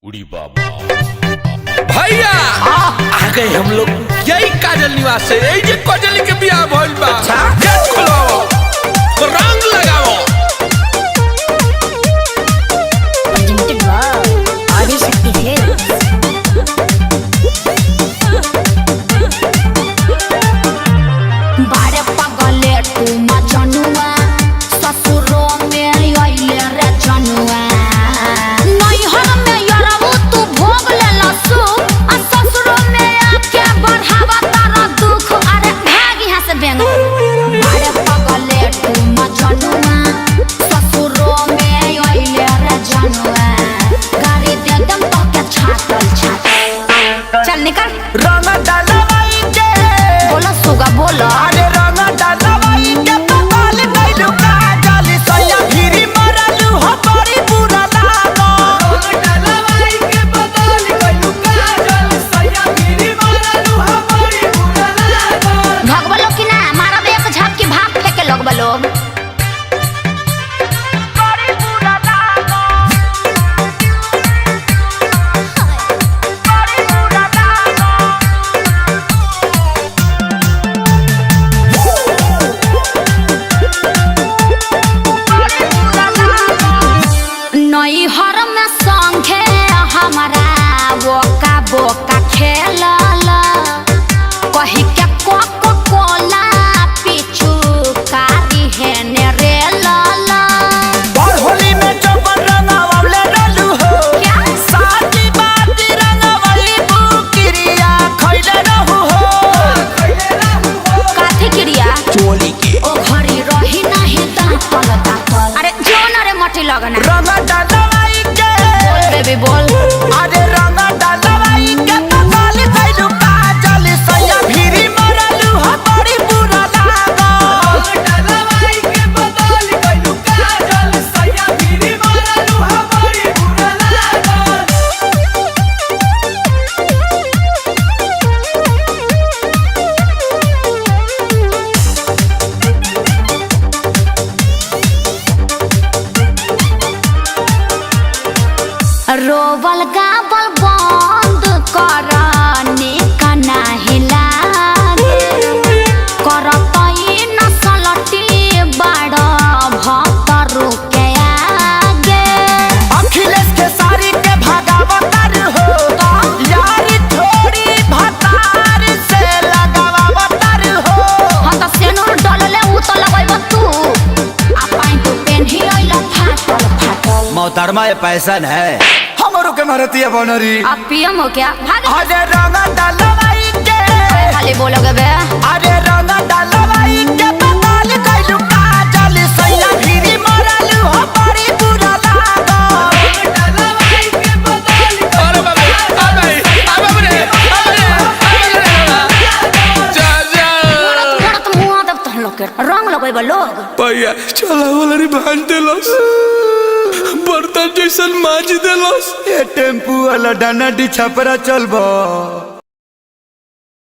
उड़ी बाबा भैया आ गए हम लोग। यही काजल निवास है, यही जे काजल के बियाह भइल बा। गेट खोलो, रंग लगाओ। बारे पगले तू मजनुआ ससुरो में आइले रे जनुआ नैहर में यरबू तू भोग ले लसु आ ससुरो में आके बढ़ावा तारा दुख। अरे भाग यहाँ से बेंग। बारे पगले तू मजनुआ ससुरो में आइले रे जनुआ गाड़ी दे दम तो के छातल छातल। चल निकल। रंग डालवाई के बोला सुगा बोला। अरे रंग डालवाई के पताल गइलू काजल सैया भिरी मरलू हो बड़ी बुरा लागो। रंग डालवाई के पताल गइलू काजल सैया भिरी मरलू हो बड़ी बुरा लागो। भगवा लोग की ना मारा एक झाप की भाप फेंके लोग लोग। बड़ी बुरा लागो, बड़ी बुरा लागो। नैहर में संगे हमारा बोका बोका खेलल कही के कोको कोला पीछू कारी है ने रे लाला। और होली में चौपन रंगावले रहलू हो क्या साथी बाती रंगावली बुकिरिया खइले रहू हो। काथी क्रिया चोली के ओ घरी रही नहीं दांतल दांतल। अरे जोन रे मटी लगना। रंग डालवाई के बोल बेबी बोल। अरे रंग डालवाई के पताल गइलू काजल सैया भिरी मरलू हो बड़ी बुरा लागो। रंग डालवाई के पताल गइलू काजल सैया भिरी मरलू हो बड़ी बुरा लागो। रोवल गावल बंद कर निकना हिलागे करतई नसलटी बड़ भक्त रुके आगे। अखिलेश के सारी के भागावतार हो यारी थोड़ी भतार से लगावतार हो। हाँ तो सेनुर डलले उ तो लगैब तू आ पाई तू पेन्ही अइला फाटल फाटल। मोहतरमा ये पैसन है हमरो के मारतिया बनरी। अब पीएम हो क्या भाग। अरे रंग डालवाई के खाली बोलोगे बे। अरे रंग डालवाई के पताल गइलू काजल सैया भिरी मरलू हो बड़ी बुरा लागो। रंग डालवाई के पताल अरे बाबा आ भाई आ बाबा रे जा जा मोरत मुआ दब तहन लोग के रंग लगैब लोग। भैया चला वाला रे भांज देलस, बर्तन जैसन माज देलस। ये टेम्पू वाला डाना डी छपरा चलबो।